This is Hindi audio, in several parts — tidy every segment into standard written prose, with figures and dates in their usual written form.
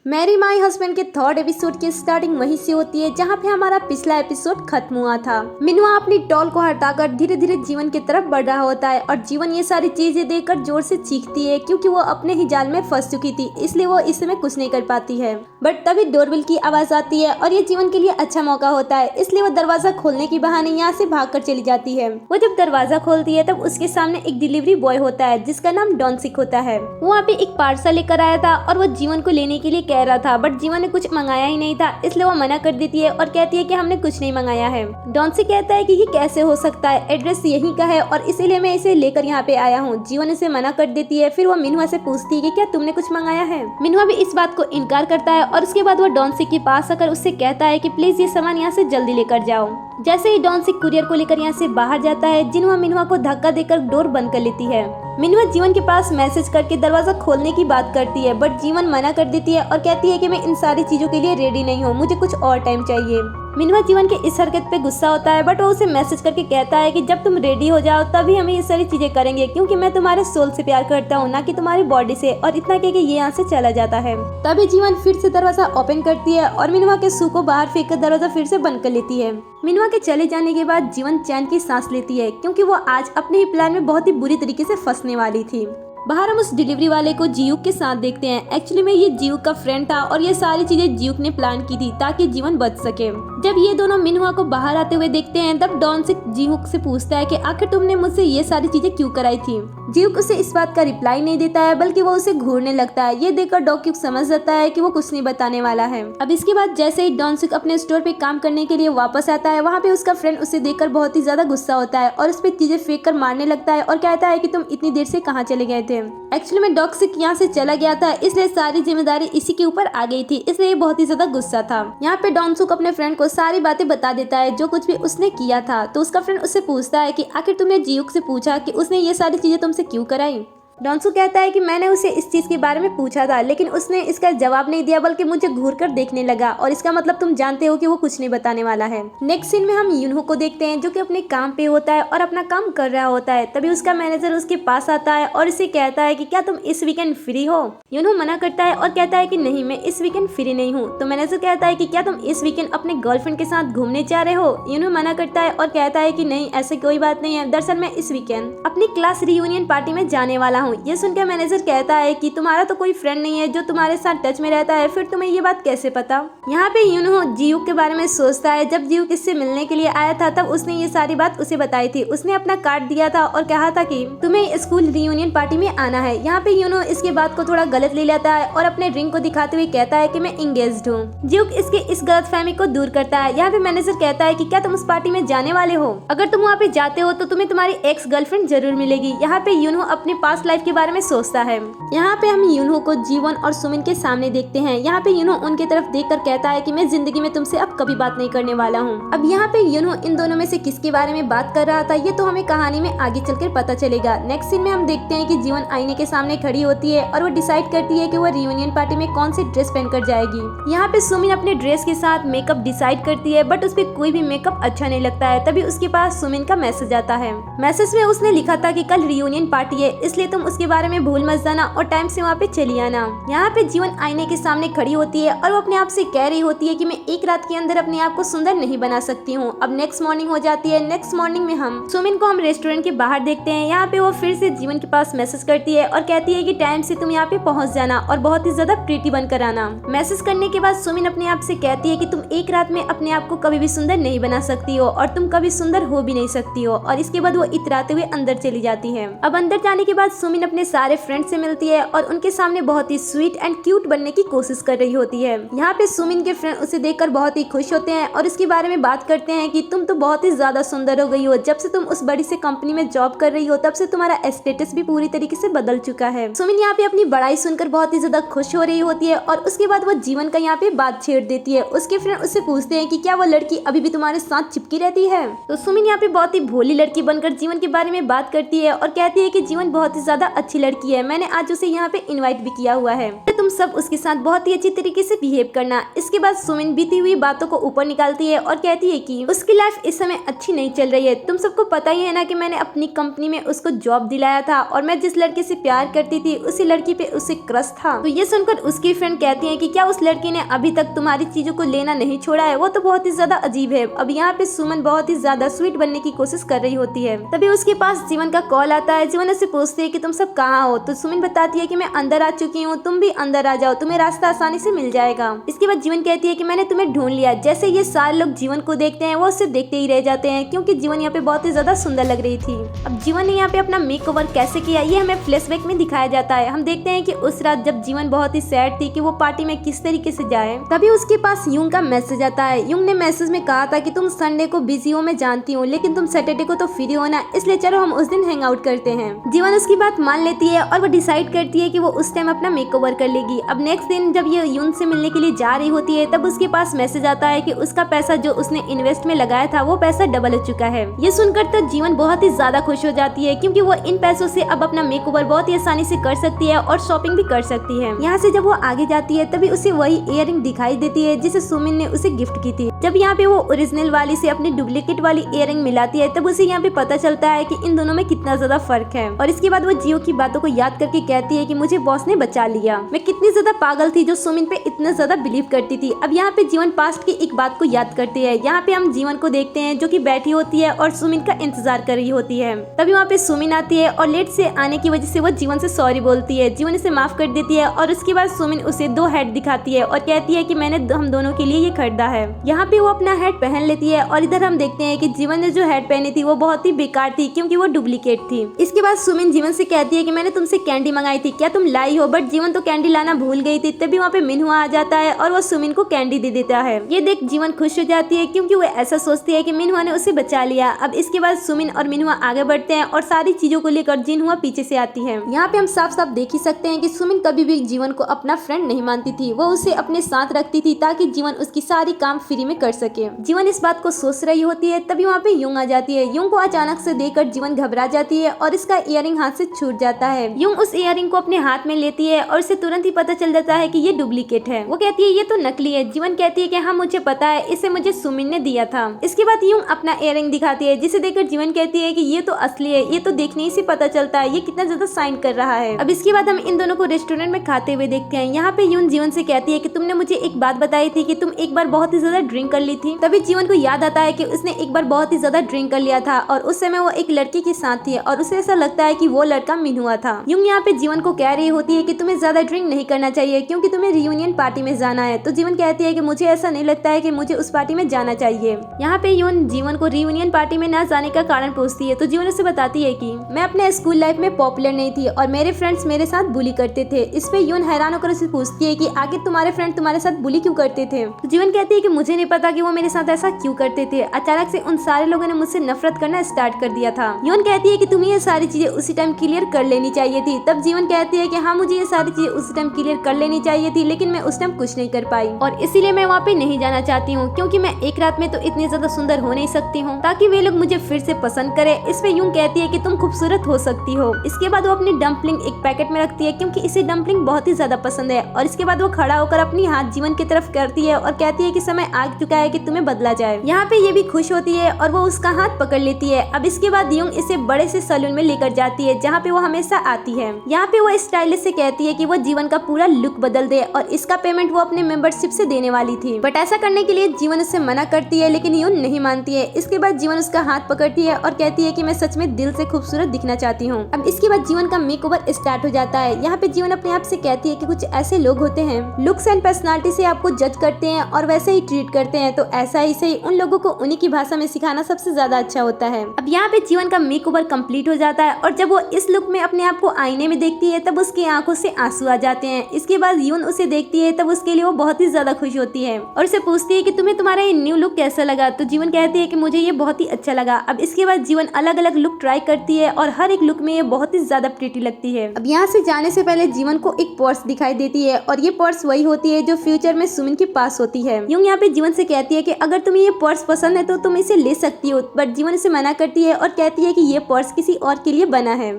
मैरी माई हस्बैंड के थर्ड एपिसोड की स्टार्टिंग वहीं से होती है जहाँ पे हमारा पिछला एपिसोड खत्म हुआ था। मिनुआ अपनी डॉल को हटाकर धीरे धीरे जीवन की तरफ बढ़ रहा होता है और जीवन ये सारी चीजें देखकर जोर से चीखती है क्योंकि वो अपने ही जाल में फंस चुकी थी, इसलिए वो इस समय कुछ नहीं कर पाती है। बट तभी डोरबेल की आवाज आती है और ये जीवन के लिए अच्छा मौका होता है, इसलिए वो दरवाजा खोलने के बहाने यहाँ से भाग चली जाती है। वो जब दरवाजा खोलती है तब उसके सामने एक डिलीवरी बॉय होता है जिसका नाम डॉनसिक होता है। वो वहाँ पे एक पार्सल लेकर आया था और वो जीवन को लेने के लिए कह रहा था, बट जीवन ने कुछ मंगाया ही नहीं था, इसलिए वो मना कर देती है और कहती है कि हमने कुछ नहीं मंगाया है। डॉनसिक कहता है कि ये कैसे हो सकता है, एड्रेस यहीं का है और इसीलिए मैं इसे लेकर यहाँ पे आया हूँ। जीवन इसे मना कर देती है। फिर वो मिनुआ से पूछती है कि क्या तुमने कुछ मंगाया है। मिनुआ भी इस बात को इनकार करता है और उसके बाद वो डॉनसिक के पास आकर उससे कहता है कि प्लीज ये सामान यहाँ से जल्दी लेकर जाओ। जैसे ही डॉनसिक कुरियर को लेकर यहाँ से बाहर जाता है, जिन्हों मिनुआ को धक्का देकर डोर बंद कर लेती है। मिनुआ जीवन के पास मैसेज करके दरवाजा खोलने की बात करती है, बट जीवन मना कर देती है और कहती है कि मैं इन सारी चीजों के लिए रेडी नहीं हूँ, मुझे कुछ और टाइम चाहिए। मिनुआ जीवन के इस हरकत पे गुस्सा होता है, बट वो उसे मैसेज करके कहता है कि जब तुम रेडी हो जाओ तभी हम ये सारी चीजें करेंगे, क्योंकि मैं तुम्हारे सोल से प्यार करता हूँ, ना कि तुम्हारी बॉडी से। और इतना कह के ये यहाँ से चला जाता है। तभी जीवन फिर से दरवाजा ओपन करती है और मिनुआ के शू को बाहर फेंक कर दरवाजा फिर से बंद कर लेती है। मिनुआ के चले जाने के बाद जीवन चैन की सांस लेती है, क्योंकि वो आज अपने ही प्लान में बहुत ही बुरी तरीके से फंसने वाली थी। बाहर हम उस डिलीवरी वाले को जियूक के साथ देखते हैं। एक्चुअली में ये जियूक का फ्रेंड था और ये सारी चीजें जियूक ने प्लान की थी ताकि जीवन बच सके। जब ये दोनों मिनुआ को बाहर आते हुए देखते हैं तब डॉनसिक जियूक से पूछता है कि आखिर तुमने मुझसे ये सारी चीजें क्यों कराई थी। जियूक उसे इस बात का रिप्लाई नहीं देता है, बल्कि वो उसे घूरने लगता है। ये देखकर डॉक्यूक समझ जाता है कि वो कुछ नहीं बताने वाला है। अब इसके बाद जैसे ही डॉनसिक अपने स्टोर पे काम करने के लिए वापस आता है, वहाँ पे उसका फ्रेंड उसे देखकर बहुत ही ज्यादा गुस्सा होता है और उस पे चीजें फेंक कर मारने लगता है और कहता है कि तुम इतनी देर से कहाँ चले गए थे। एक्चुअली में डॉक्सिक यहाँ से चला गया था, इसलिए सारी जिम्मेदारी इसी के ऊपर आ गई थी, इसलिए ये बहुत ही ज्यादा गुस्सा था। यहाँ पे डॉनसुक अपने फ्रेंड को सारी बातें बता देता है जो कुछ भी उसने किया था। तो उसका फ्रेंड उससे पूछता है कि आखिर तुमने जियूक से पूछा कि उसने ये सारी चीजें तुमसे क्यों कराई। डॉनसू कहता है कि मैंने उसे इस चीज के बारे में पूछा था, लेकिन उसने इसका जवाब नहीं दिया, बल्कि मुझे घूर कर देखने लगा, और इसका मतलब तुम जानते हो कि वो कुछ नहीं बताने वाला है। नेक्स्ट सीन में हम यूनहो को देखते हैं जो कि अपने काम पे होता है और अपना काम कर रहा होता है। तभी उसका मैनेजर उसके पास आता है और इसे कहता है कि क्या तुम इस वीकेंड फ्री हो। यूनहो मना करता है और कहता है कि नहीं, मैं इस वीकेंड फ्री नहीं हूँ। तो मैनेजर कहता है कि क्या तुम इस वीकेंड अपने गर्लफ्रेंड के साथ घूमने जा रहे हो। यूनहो मना करता है और कहता है कि नहीं, ऐसी कोई बात नहीं है, दरअसल मैं इस वीकेंड अपनी क्लास रियूनियन पार्टी में जाने वाला हूँ। ये सुनकर मैनेजर कहता है कि तुम्हारा तो कोई फ्रेंड नहीं है जो तुम्हारे साथ टच में रहता है, फिर तुम्हें ये बात कैसे पता। यहाँ पे यूनहो जियूक के बारे में सोचता है। जब जियूक इससे मिलने के लिए आया था तब उसने ये सारी बात उसे बताई थी। उसने अपना कार्ड दिया था और कहा था कि तुम्हें स्कूल रियूनियन पार्टी में आना है। यहाँ पे यूनहो इसके बात को थोड़ा गलत ले लेता है और अपने रिंग को दिखाते हुए कहता है कि मैं इंगेज्ड हूँ। जियूक इसके इस गलतफहमी को दूर करता है। यहाँ पे मैनेजर कहता है कि क्या तुम उस पार्टी में जाने वाले हो। अगर तुम वहाँ पे जाते हो तो तुम्हें तुम्हारी एक्स गर्लफ्रेंड जरूर मिलेगी। यहाँ पे यूनहो अपने पास्ट लाइफ के बारे में सोचता है। यहाँ पे हम यूनहो को जीवन और सुमिन के सामने देखते हैं। यहाँ पे यूनहो उनके तरफ देखकर कहता है कि मैं जिंदगी में तुमसे अब कभी बात नहीं करने वाला हूँ। अब यहाँ पे यूनहो इन दोनों में से किसके बारे में बात कर रहा था ये तो हमें कहानी में आगे चलकर पता चलेगा। नेक्स्ट सीन में हम देखते हैं कि जीवन आईने के सामने खड़ी होती है और वो डिसाइड करती है कि वो रियूनियन पार्टी में कौन सी ड्रेस पहनकर जाएगी। यहाँ पे सुमिन अपने ड्रेस के साथ मेकअप डिसाइड करती है, बट उस पर कोई भी मेकअप अच्छा नहीं लगता है। तभी उसके पास सुमिन का मैसेज आता है। मैसेज में उसने लिखा था कि कल रियूनियन पार्टी है, इसलिए तुम उसके बारे में भूल मत जाना और टाइम से वहाँ पे चली आना। यहाँ पे जीवन आईने के सामने खड़ी होती है और वो अपने आप से कह रही होती है कि मैं एक रात के अंदर अपने आप को सुंदर नहीं बना सकती हूँ। अब नेक्स्ट मॉर्निंग हो जाती है। नेक्स्ट मॉर्निंग में हम सुमिन को रेस्टोरेंट के बाहर देखते हैं। यहाँ पे वो फिर से जीवन के पास मैसेज करती है और कहती है कि टाइम से तुम यहाँ पे पहुँच जाना और बहुत ही ज्यादा प्रीटी बनकर आना। मैसेज करने के बाद सुमिन अपने आप से कहती है कि तुम एक रात में अपने आप को कभी भी सुंदर नहीं बना सकती हो और तुम कभी सुंदर हो भी नहीं सकती हो। और इसके बाद वो इतराते हुए अंदर चली जाती है। अब अंदर जाने के बाद सुमिन अपने सारे फ्रेंड से मिलती है और उनके सामने बहुत ही स्वीट एंड क्यूट बनने की कोशिश कर रही होती है। यहाँ पे सुमिन के फ्रेंड उसे देखकर बहुत ही खुश होते हैं और इसके बारे में बात करते हैं कि तुम तो बहुत ही ज्यादा सुंदर हो गई हो। जब से तुम उस बड़ी से कंपनी में जॉब कर रही हो तब से तुम्हारा स्टेटस भी पूरी तरीके से बदल चुका है। सुमिन यहाँ पे अपनी बड़ाई सुनकर बहुत ही ज्यादा खुश हो रही होती है और उसके बाद वो जीवन का यहाँ पे बात छेड़ देती है। उसके फ्रेंड उससे पूछते हैं कि क्या वो लड़की अभी भी तुम्हारे साथ चिपकी रहती है। तो सुमिन यहाँ पे बहुत ही भोली लड़की बनकर जीवन के बारे में बात करती है और कहती है कि जीवन बहुत ही ज्यादा ज्यादा अच्छी लड़की है, मैंने आज उसे यहाँ पे इन्वाइट भी किया हुआ है, तुम सब उसके साथ बहुत ही अच्छी तरीके से बिहेव करना। इसके बाद सुमिन बीती हुई बातों को ऊपर निकालती है और कहती है कि उसकी लाइफ इस समय अच्छी नहीं चल रही है। तुम सबको पता ही है ना कि मैंने अपनी कंपनी में उसको जॉब दिलाया था और मैं जिस लड़के से प्यार करती थी उसी लड़की पे उसे क्रश था। तो ये सुनकर उसकी फ्रेंड कहती है कि क्या उस लड़की ने अभी तक तुम्हारी चीजों को लेना नहीं छोड़ा है? वो तो बहुत ही ज्यादा अजीब है। अब यहाँ पे सुमन बहुत ही ज्यादा स्वीट बनने की कोशिश कर रही होती है। तभी उसके पास जीवन का कॉल आता है। जीवन उससे पूछती है कि तुम सब कहाँ हो? तो सुमिन बताती है कि मैं अंदर आ चुकी हूँ, तुम भी अंदर आ जाओ, तुम्हें रास्ता आसानी से मिल जाएगा। इसके बाद जीवन कहती है कि मैंने तुम्हें ढूंढ लिया। जैसे ये सारे लोग जीवन को देखते हैं वो उससे देखते ही रह जाते हैं क्योंकि जीवन यहाँ पे बहुत ही ज्यादा सुंदर लग रही थी। अब जीवन ने यहाँ पे अपना मेकओवर कैसे किया ये हमें फ्लैशबैक में दिखाया जाता है। हम देखते हैं कि उस रात जब जीवन बहुत ही सैड थी कि वो पार्टी में किस तरीके से जाए, तभी उसके पास यूंग का मैसेज आता है। यूंग ने मैसेज में कहा था कि तुम संडे को बिजी हो मैं जानती हूँ, लेकिन तुम सैटरडे को तो फ्री हो ना, इसलिए चलो हम उस दिन हैंग आउट करते हैं। जीवन उसकी बात मान लेती है और वो डिसाइड करती है कि वो उस टाइम अपना मेकओवर कर लेगी। अब नेक्स्ट दिन जब ये यून से मिलने के लिए जा रही होती है तब उसके पास मैसेज आता है कि उसका पैसा जो उसने इन्वेस्ट में लगाया था वो पैसा डबल हो चुका है। ये सुनकर तो जीवन बहुत ही ज्यादा खुश हो जाती है क्योंकि वो इन पैसों से अब अपना मेकओवर बहुत ही आसानी से कर सकती है और शॉपिंग भी कर सकती है। यहाँ से जब वो आगे जाती है तभी उसे वही इयररिंग दिखाई देती है जिसे सुमिन ने उसे गिफ्ट की थी। जब यहाँ पे वो ओरिजिनल वाली से अपनी डुप्लीकेट वाली इयररिंग मिलाती है तब उसे यहाँ पे पता चलता है कि इन दोनों में कितना ज्यादा फर्क है। और इसके बाद वो जियो की बातों को याद करके कहती है कि मुझे बॉस ने बचा लिया। मैं कितनी ज्यादा पागल थी जो सुमिन पे इतना ज्यादा बिलीव करती थी। अब यहाँ पे जीवन पास्ट की एक बात को याद करती है। यहाँ पे हम जीवन को देखते हैं जो कि बैठी होती है और सुमिन का इंतजार कर रही होती है। तभी वहाँ पे सुमिन आती है और लेट से आने की वजह से वो जीवन से सॉरी बोलती है। जीवन उसे माफ कर देती है और उसके बाद सुमिन उसे 2 हैट दिखाती है और कहती है कि मैंने हम दोनों के लिए ये खरीदा है। यहाँ पे वो अपना हैट पहन लेती है और इधर हम देखते हैं कि जीवन ने जो हैट पहनी थी वो बहुत ही बेकार थी क्योंकि वो डुप्लीकेट थी। इसके बाद सुमिन जीवन से कहती है कि मैंने तुमसे कैंडी मंगाई थी, क्या तुम लाई हो? बट जीवन तो कैंडी लाना भूल गई थी। तभी वहाँ पे मिनहुआ आ जाता है और वो सुमिन को कैंडी दे देता है। ये देख जीवन खुश हो जाती है क्योंकि वो ऐसा सोचती है कि मिनहुआ ने उसे बचा लिया। अब इसके बाद सुमिन और मिनहुआ आगे बढ़ते हैं और सारी चीजों को लेकर जिनहुआ पीछे से आती है। यहाँ पे हम साफ साफ देख ही सकते हैं कि सुमिन कभी भी जीवन को अपना फ्रेंड नहीं मानती थी। वो उसे अपने साथ रखती थी ताकि जीवन उसकी सारी काम फ्री में कर सके। जीवन इस बात को सोच रही होती है तभी वहाँ पे यूंग आ जाती है। यूंग को अचानक से देखकर जीवन घबरा जाती है और इसका इयररिंग हाथ से छूट जाता है। यूंग उस इयररिंग को अपने हाथ में लेती है और उसे तुरंत ही पता चल जाता है कि ये डुप्लीकेट है। वो कहती है ये तो नकली है। जीवन कहती है कि हाँ मुझे पता है, इसे मुझे सुमिन ने दिया था। इसके बाद यूंग अपना इयररिंग दिखाती है जिसे देखकर जीवन कहती है कि ये तो असली है, ये तो देखने ही से पता चलता है ये कितना ज्यादा शाइन कर रहा है। अब इसके बाद हम इन दोनों को रेस्टोरेंट में खाते हुए देखते हैं। यहाँ पे यून जीवन से कहती है कि तुमने मुझे एक बात बताई थी कि तुम एक बार बहुत ही ज्यादा ड्रिंक कर ली थी। तभी जीवन को याद आता है कि उसने एक बार बहुत ही ज्यादा ड्रिंक कर लिया था और उस समय वो एक लड़की के साथ थी और उसे ऐसा लगता है कि वो लड़का मिनहुआ था। यूंग यहाँ पे जीवन को कह रही होती है कि तुम्हें ज्यादा ड्रिंक नहीं करना चाहिए क्योंकि तुम्हें रियूनियन पार्टी में जाना है। तो जीवन कहती है कि मुझे ऐसा नहीं लगता है कि मुझे उस पार्टी में जाना चाहिए। यहाँ पे यून जीवन को रियूनियन पार्टी में न जाने का कारण पूछती है तो जीवन उसे बताती है कि मैं अपने स्कूल लाइफ में पॉपुलर नहीं थी और मेरे फ्रेंड्स मेरे साथ बुली करते थे। इस पे यून हैरान होकर उसे पूछती है कि आगे तुम्हारे फ्रेंड तुम्हारे साथ बुली क्यों करते थे? तो जीवन कहती है कि मुझे नहीं पता कि वो मेरे साथ ऐसा क्यों करते थे। अचानक से उन सारे लोगों ने मुझसे नफरत करना स्टार्ट कर दिया था। यून कहती है कि तुम्हें ये सारी चीजें उसी टाइम क्लियर कर लेनी चाहिए थी। तब जीवन कहती है कि हाँ मुझे ये सारी चीजें उसी टाइम क्लियर कर लेनी चाहिए थी, लेकिन मैं उस टाइम कुछ नहीं कर पाई और इसीलिए मैं वहाँ पे नहीं जाना चाहती हूँ क्योंकि मैं एक रात में तो इतनी ज्यादा सुंदर हो नहीं सकती हूँ ताकि वे लोग मुझे फिर से पसंद करे। इस पे यूं कहती है कि तुम खूबसूरत हो सकती हो। इसके बाद वो अपनी डम्पलिंग एक पैकेट में रखती है क्योंकि इसे डम्पलिंग बहुत ही ज्यादा पसंद है और इसके बाद वो खड़ा होकर अपनी हाथ जीवन की तरफ करती है और कहती है कि समय आ चुका है कि तुम्हें बदला जाए। यहाँ पे ये भी खुश होती है और वो उसका हाथ पकड़ लेती है। अब इसके बाद यूंग इसे बड़े से सैलून में लेकर जाती है जहाँ पे वो हमेशा आती है। यहाँ पे वो स्टाइलिस्ट से कहती है कि वो जीवन का पूरा लुक बदल दे और इसका पेमेंट वो अपने मेंबरशिप से देने वाली थी। बट ऐसा करने के लिए जीवन उससे मना करती है लेकिन यून नहीं मानती है। इसके बाद जीवन उसका हाथ पकड़ती है और कहती है कि मैं सच में दिल से खूबसूरत दिखना चाहती हूँ। अब इसके बाद जीवन का मेकओवर स्टार्ट हो जाता है। यहाँ पे जीवन अपने आप से कहती है कि कुछ ऐसे लोग होते हैं लुक्स एंड पर्सनालिटी से आपको जज करते हैं और वैसे ही ट्रीट करते हैं, तो ऐसा ही सही उन लोगों को उन्हीं की भाषा में सिखाना सबसे ज्यादा अच्छा होता है। अब यहाँ पे जीवन का मेकओवर कंप्लीट हो जाता है और जब वो इस लुक में अपने आप को आईने में देखती है तब उसकी आंखों से आंसू आ जाते हैं। इसके बाद यून उसे देखती है तब उसके लिए वो बहुत ही ज्यादा खुश होती है और उसे पूछती है कि तुम्हें तुम्हारा ये न्यू लुक कैसा लगा? तो जीवन कहती है कि मुझे ये बहुत ही अच्छा लगा। अब इसके बाद जीवन अलग अलग लुक ट्राई करती है और हर एक लुक में ये बहुत ही ज्यादा प्रीटी लगती है। अब यहाँ से जाने से पहले जीवन को एक पर्स दिखाई देती है और ये पर्स वही होती है जो फ्यूचर में सुमिन के पास होती है। यूं यहाँ पे जीवन से कहती है कि अगर तुम्हें ये पर्स पसंद है तो तुम इसे ले सकती हो, बट जीवन इसे मना करती है और कहती है कि ये पर्स किसी और के लिए बना है।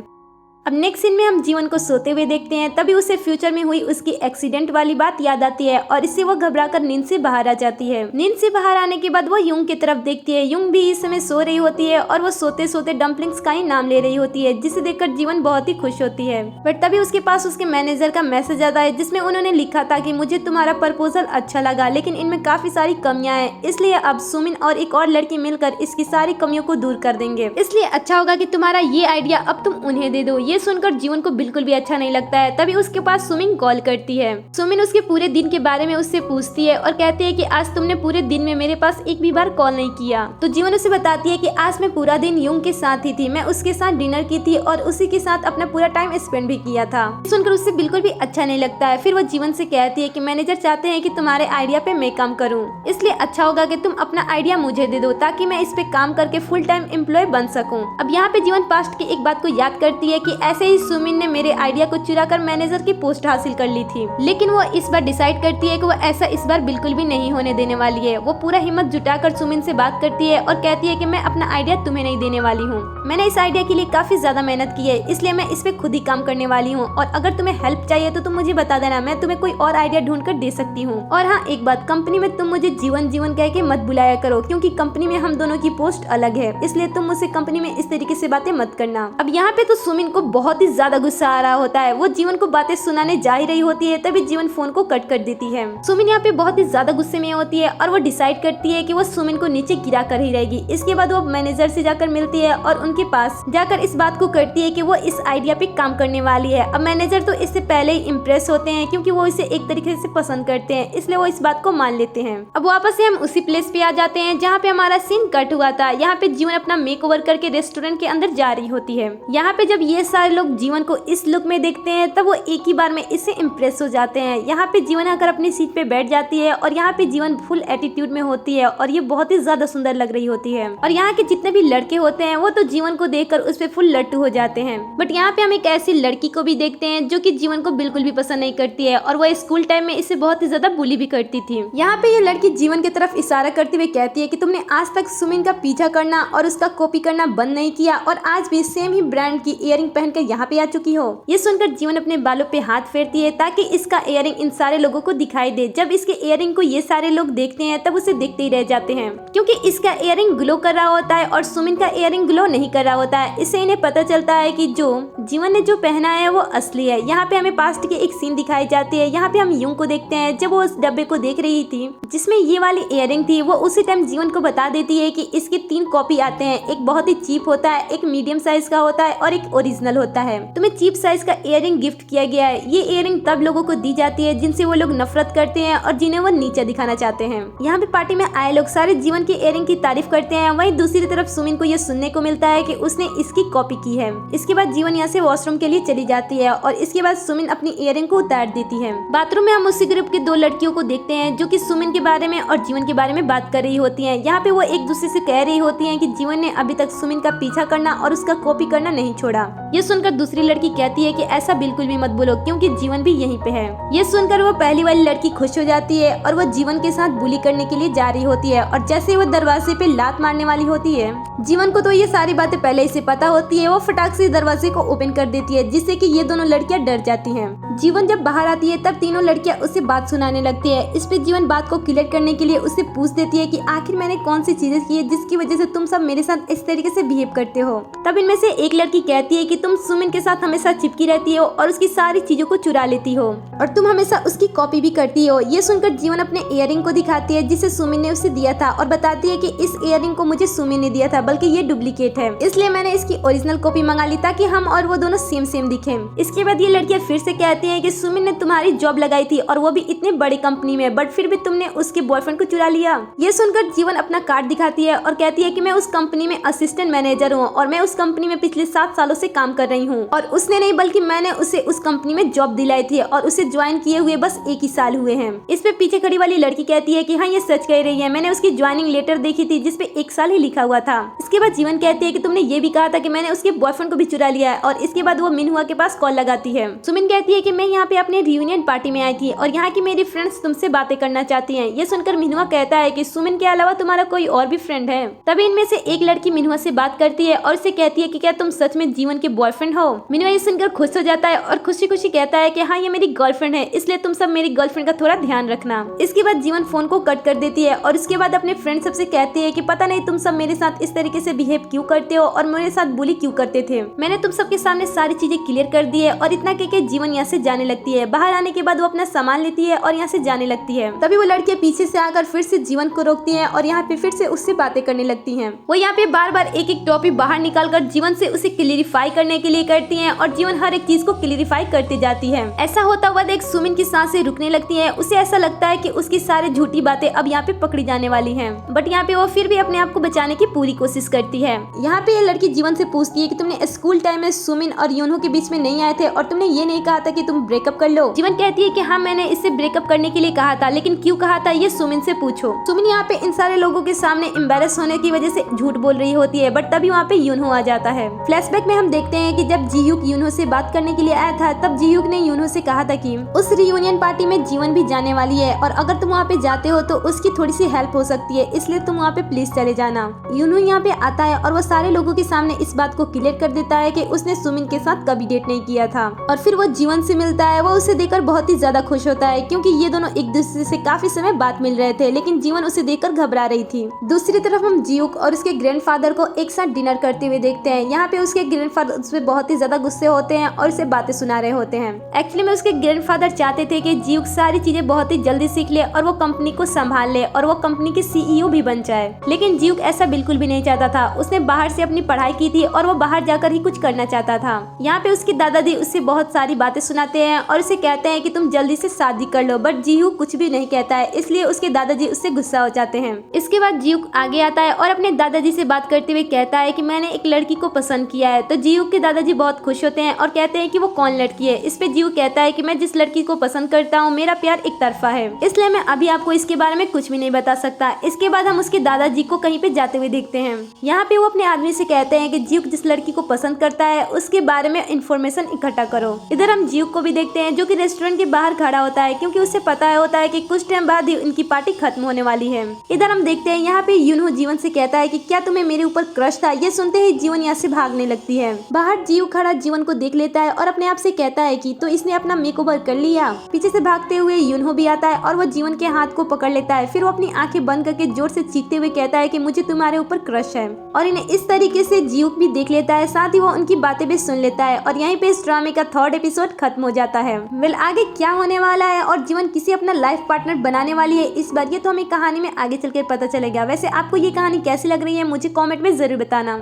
अब नेक्स्ट सीन में हम जीवन को सोते हुए देखते हैं। तभी उसे फ्यूचर में हुई उसकी एक्सीडेंट वाली बात याद आती है और इससे वो घबराकर नींद से बाहर आ जाती है। नींद से बाहर आने के बाद वो युंग की तरफ देखती है। युंग भी इस समय सो रही होती है और वो सोते सोते डम्पलिंग्स का ही नाम ले रही होती है, जिसे देखकर जीवन बहुत ही खुश होती है। बट तभी उसके पास उसके मैनेजर का मैसेज आता है, जिसमें उन्होंने लिखा था कि मुझे तुम्हारा प्रपोजल अच्छा लगा, लेकिन इनमें काफी सारी कमियां हैं, इसलिए अब सुमिन और एक और लड़की मिलकर इसकी सारी कमियों को दूर कर देंगे। इसलिए अच्छा होगा कि तुम्हारा ये आइडिया अब तुम उन्हें दे दो। ये सुनकर जीवन को बिल्कुल भी अच्छा नहीं लगता है। तभी उसके पास सुमिन कॉल करती है। सुमिन उसके पूरे दिन के बारे में उससे पूछती है और कहती है कि आज तुमने पूरे दिन में मेरे पास एक भी बार कॉल नहीं किया। तो जीवन उसे बताती है कि आज मैं पूरा दिन युंग के साथ ही थी, मैं उसके साथ डिनर की थी और उसी के साथ अपना पूरा टाइम स्पेंड भी किया था। सुनकर उससे बिल्कुल भी अच्छा नहीं लगता है। फिर वो जीवन से कहती है कि मैनेजर चाहते हैं कि तुम्हारे आइडिया पे मैं काम करूं, इसलिए अच्छा होगा कि तुम अपना आइडिया मुझे दे दो ताकि मैं इस पे काम करके फुल टाइम एम्प्लॉय बन सकूं। अब यहाँ पे जीवन पास्ट की एक बात को याद करती है कि ऐसे ही सुमिन ने मेरे आइडिया को चुराकर मैनेजर की पोस्ट हासिल कर ली थी, लेकिन वो इस बार डिसाइड करती है कि वो ऐसा इस बार बिल्कुल भी नहीं होने देने वाली है। वो पूरा हिम्मत जुटाकर सुमिन से बात करती है और कहती है कि मैं अपना आइडिया तुम्हें नहीं देने वाली हूँ। मैंने इस आइडिया के लिए काफी ज्यादा मेहनत की है, इसलिए मैं इस पे खुद ही काम करने वाली हूँ और अगर तुम्हें हेल्प चाहिए तो तुम मुझे बता देना, मैं तुम्हें कोई और आइडिया ढूंढ कर दे सकती हूँ। और हाँ, एक बात, कंपनी में तुम मुझे जीवन जीवन कह के मत बुलाया करो, क्योंकि कंपनी में हम दोनों की पोस्ट अलग है, इसलिए तुम मुझसे कंपनी में इस तरीके से बातें मत करना। अब यहाँ पे तो सुमिन को बहुत ही ज्यादा गुस्सा आ रहा होता है। वो जीवन को बातें सुनाने जा ही रही होती है, तभी जीवन फोन को कट कर देती है। सुमिन यहाँ पे बहुत ही ज्यादा गुस्से में होती है और वो डिसाइड करती है कि वो सुमिन को नीचे गिरा कर ही रहेगी। इसके बाद वो मैनेजर से जाकर मिलती है और उनके पास जाकर इस बात को करती है कि वो इस आइडिया पे काम करने वाली है। अब मैनेजर तो इससे पहले ही इम्प्रेस होते हैं, क्योंकि वो इसे एक तरीके से पसंद करते हैं, इसलिए वो इस बात को मान लेते हैं। अब वापस से हम उसी प्लेस पे आ जाते हैं जहाँ पे हमारा सीन कट हुआ था। यहाँ पे जीवन अपना मेकओवर करके रेस्टोरेंट के अंदर जा रही होती है। यहाँ पे जब ये सारे लोग जीवन को इस लुक में देखते हैं तब वो एक ही बार में इससे इम्प्रेस हो जाते हैं। यहाँ पे जीवन आकर अपनी सीट पे बैठ जाती है और यहाँ पे जीवन फुल एटीट्यूड में होती है और ये बहुत ही ज्यादा सुंदर लग रही होती है। और यहाँ के जितने भी लड़के होते हैं वो तो जीवन को देखकर उस पे फुल लट्टू हो जाते हैं। बट यहाँ पे हम एक ऐसी लड़की को भी देखते हैं जो कि जीवन को बिल्कुल भी पसंद नहीं करती है और वो स्कूल टाइम में इसे बहुत ही ज्यादा बुली भी करती थी। यहाँ पे ये लड़की जीवन की तरफ इशारा करते हुए कहती है कि तुमने आज तक सुमिन का पीछा करना और उसका कॉपी करना बंद नहीं किया और आज भी सेम ही ब्रांड की इयरिंग पहनकर यहाँ पे आ चुकी हो। ये सुनकर जीवन अपने बालों पे हाथ फेरती है ताकि इसका इयरिंग इन सारे लोगों को दिखाई दे। जब इसके इयरिंग को ये सारे लोग देखते हैं तब उसे देखते ही रह जाते हैं, क्योंकि इसका इयरिंग ग्लो कर रहा होता है और सुमिन का इयरिंग ग्लो नहीं कर रहा होता है। इससे इन्हें पता चलता है कि जो जीवन ने जो पहना है वो असली है। यहाँ पे हमें पास्ट की एक सीन दिखाई जाती है। यहाँ पे हम युंग को देखते हैं जब वो उस डब्बे को देख रही थी जिसमें ये वाली इयरिंग थी। वो उसी टाइम जीवन को बता देती है कि इसके 3 कॉपी आते हैं, एक बहुत ही चीप होता है, एक मीडियम साइज का होता है और एक ओरिजिनल होता है। तुम्हें चीप साइज का इयरिंग गिफ्ट किया गया है। ये इयरिंग तब लोगों को दी जाती है जिनसे वो लोग नफरत करते हैं और जिन्हें वो नीचे दिखाना चाहते हैं। यहाँ पे पार्टी में आए लोग सारे जीवन की इयरिंग की तारीफ करते हैं। वहीं दूसरी तरफ सुमिन को ये सुनने को मिलता है कि उसने इसकी कॉपी की है। इसके बाद जीवन यहाँ से वॉशरूम के लिए चली जाती है और इसके बाद सुमिन अपनी इयरिंग को उतार देती है। बाथरूम में हम उसी ग्रुप की 2 लड़कियों को देखते हैं जो कि सुमिन के बारे में और जीवन के बारे में बात कर रही होती हैं। यहाँ पे वो एक दूसरे से कह रही होती हैं कि जीवन ने अभी तक सुमिन का पीछा करना और उसका कॉपी करना नहीं छोड़ा। ये सुनकर दूसरी लड़की कहती है कि ऐसा बिल्कुल भी मत बोलो, क्योंकि जीवन भी यहीं पे है। ये सुनकर वो पहली वाली लड़की खुश हो जाती है और वो जीवन के साथ बुली करने के लिए जा रही होती है और जैसे वो दरवाजे पे लात मारने वाली होती है, जीवन को तो ये सारी बातें पहले से पता होती है। वो फटाक से दरवाजे को ओपन कर देती है जिससे कि ये दोनों लड़कियां डर जाती हैं। जीवन जब बाहर आती है तब तीनों लड़कियां उससे बात सुनाने लगती है। इस पे जीवन बात को क्लियर करने के लिए उससे पूछ देती है कि आखिर मैंने कौन सी चीजें की है जिसकी वजह से तुम सब मेरे साथ इस तरीके से बिहेव करते हो। तब इनमें से एक लड़की कहती है कि तुम सुमिन के साथ हमेशा चिपकी रहती हो और उसकी सारी चीजों को चुरा लेती हो और तुम हमेशा उसकी कॉपी भी करती हो। ये सुनकर जीवन अपने इयरिंग को दिखाती है जिसे सुमिन ने उसे दिया था और बताती है कि इस इयरिंग को मुझे सुमिन ने दिया था, बल्कि ये डुप्लीकेट है, इसलिए मैंने इसकी ओरिजिनल कॉपी मंगा ली ताकि हम और वो दोनों सेम सेम दिखें। इसके बाद ये लड़कियां फिर से कहती है कि सुमिन ने तुम्हारी जॉब लगाई थी और वो भी इतनी बड़ी कंपनी में, बट फिर भी तुमने उसके बॉयफ्रेंड को चुरा लिया। ये सुनकर जीवन अपना कार्ड दिखाती है और कहती है कि मैं उस कंपनी में असिस्टेंट मैनेजर हूँ और मैं उस कंपनी में पिछले 7 सालों से काम कर रही हूँ और उसने नहीं बल्कि मैंने उसे उस कंपनी में जॉब दिलाई थी और उसे ज्वाइन किए हुए बस 1 ही साल हुए हैं। इस पे पीछे खड़ी वाली लड़की कहती है कि हाँ ये सच कह रही है, मैंने उसकी ज्वाइनिंग लेटर देखी थी जिसपे 1 साल ही लिखा हुआ था। इसके बाद जीवन कहती है कि तुमने ये भी कहा था कि मैंने उसके बॉयफ्रेंड को भी चुरा लिया है और इसके बाद वो मिनहुआ के पास कॉल लगाती है। सुमिन कहती है कि मैं यहाँ पे अपने रियूनियन पार्टी में आई थी और यहाँ की मेरी फ्रेंड्स तुमसे बातें करना चाहती हैं। ये सुनकर मिनुआ कहता है कि सुमिन के अलावा तुम्हारा कोई और भी फ्रेंड है। तभी इनमें से एक लड़की मिनुआ से बात करती है और उसे कहती है कि क्या तुम सच में जीवन के बॉयफ्रेंड हो। मिनुआ ये सुनकर खुश हो जाता है और खुशी खुशी कहता है कि हाँ, ये मेरी गर्लफ्रेंड है, इसलिए तुम सब मेरी गर्लफ्रेंड का थोड़ा ध्यान रखना। इसके बाद जीवन फोन को कट कर देती है और इसके बाद अपने फ्रेंड सबसे कहती है कि पता नहीं तुम सब मेरे साथ इस तरीके से बिहेव क्यों करते हो और मेरे साथ बुली क्यों करते थे। मैंने तुम सबके सामने सारी चीजें क्लियर कर दी है। और इतना कहकर जीवन यहाँ से जाने लगती है। बाहर आने के बाद वो अपना सामान लेती है और यहाँ से जाने लगती है। तभी वो लड़कियां पीछे से आकर फिर से जीवन को रोकती हैं और यहाँ पे फिर से उससे बातें करने लगती हैं। वो यहाँ पे बार बार एक एक टॉपिक बाहर निकालकर जीवन से उसे क्लियरिफाई करने के लिए करती हैं और जीवन हर एक चीज को क्लियरिफाई करती जाती है। ऐसा होता हुआ देख सुमिन की सांसें रुकने लगती हैं। उसे ऐसा लगता है कि उसकी सारी झूठी बातें अब यहाँ पे पकड़ी जाने वाली हैं। बट यहाँ पे वो फिर भी अपने आप को बचाने की पूरी कोशिश करती है। यहाँ पे ये लड़की जीवन से पूछती है कि तुमने स्कूल टाइम में सुमिन और यूनहो के बीच में नहीं आए थे और तुमने ये नहीं कहा था कि तुम ब्रेकअप कर लो। जीवन कहती है कि हाँ, मैंने इससे ब्रेकअप करने के लिए कहा था, लेकिन क्यों कहा था ये सुमिन से पूछो। सुमिन यहाँ पे इन सारे लोगों के सामने एम्बेरस होने की वजह से झूठ बोल रही होती है। बट तभी वहाँ पे यूनहो आ जाता है। फ्लैशबैक में हम देखते हैं कि जब जीयूक यूनहो से बात करने के लिए आया था, तब जीयूक ने यूनहो से कहा था कि उस रियूनियन पार्टी में जीवन भी जाने वाली है और अगर तुम वहाँ पे जाते हो तो उसकी थोड़ी सी हेल्प हो सकती है, इसलिए तुम वहाँ पे प्लीज चले जाना। यूनहो यहाँ पे आता है और वो सारे लोगों के सामने इस बात को क्लियर कर देता है कि उसने सुमिन के साथ कभी डेट नहीं किया था। और फिर वो जीवन से मिलता है। वो उसे देखकर बहुत ही ज्यादा खुश होता है क्योंकि ये दोनों एक दूसरे से काफी समय बाद मिल रहे थे, लेकिन जीवन उसे देखकर घबरा रही थी। दूसरी तरफ हम जीयूक और उसके ग्रैंडफादर को एक साथ डिनर करते हुए देखते हैं। यहाँ पे उसके ग्रैंडफादर उस पर बहुत ही ज्यादा गुस्से होते हैं और उसे बातें सुना रहे होते हैं। एक्चुअली में उसके ग्रैंडफादर चाहते थे कि जीयूक सारी चीजें बहुत ही जल्दी सीख ले और वो कंपनी को संभाल ले और वो कंपनी के सीईओ भी बन जाए, लेकिन जीयूक ऐसा बिल्कुल भी नहीं चाहता था। उसने बाहर से अपनी पढ़ाई की थी और वो बाहर जाकर ही कुछ करना चाहता था। यहाँ पे उसके दादाजी उससे बहुत सारी बातें सुनाते हैं और उसे कहते हैं कि तुम जल्दी से शादी कर लो, बट जीयूक कुछ भी नहीं कहता है, इसलिए उसके दादाजी उससे गुस्सा हो जाते हैं। इसके बाद जीयूक आगे आता है और अपने दादाजी से बात करते हुए कहता है कि मैंने एक लड़की को पसंद किया है। तो जीयूक के दादाजी बहुत खुश होते हैं और कहते हैं कि वो कौन लड़की है। इस पे जीयूक कहता है कि मैं जिस लड़की को पसंद करता हूँ मेरा प्यार एक तरफा है, इसलिए मैं अभी आपको इसके बारे में कुछ भी नहीं बता सकता। इसके बाद हम उसके दादाजी को कहीं पे जाते हुए देखते हैं। यहाँ पे वो अपने आदमी से कहते हैं कि जीयूक जिस लड़की को पसंद करता है उसके बारे में इंफॉर्मेशन इकट्ठा करो। इधर हम जीयूक को भी देखते हैं जो कि रेस्टोरेंट के बाहर खड़ा होता है क्योंकि उसे पता होता है कि कुछ टाइम बाद ही उनकी पार्टी खत्म होने वाली है। इधर हम देखते हैं यहाँ पे यूनहो जीवन से कहता है कि क्या तुम्हें मेरे ऊपर क्रश था। ये सुनते ही जीवन यहाँ से भागने लगती है। बाहर जीव खड़ा जीवन को देख लेता है और अपने आप से कहता है कि तो इसने अपना मेकओवर कर लिया। पीछे से भागते हुए यूनहो भी आता है और वो जीवन के हाथ को पकड़ लेता है। फिर वो अपनी आंखें बंद करके जोर से चीखते हुए कहता है कि मुझे तुम्हारे ऊपर क्रश है। और इन्हें इस तरीके से जीव भी देख लेता है, साथ ही वो उनकी बातें भी सुन लेता है। और यहीं पे इस ड्रामे का 3rd एपिसोड खत्म हो जाता है। वेल, आगे क्या होने वाला है और जीवन किसी अपना लाइफ पार्टनर बनाने वाली है इस बार, ये तो हमें कहानी में आगे चलकर पता चलेगा। वैसे आपको ये कहानी कैसी लग रही है मुझे कमेंट में जरूर बताना।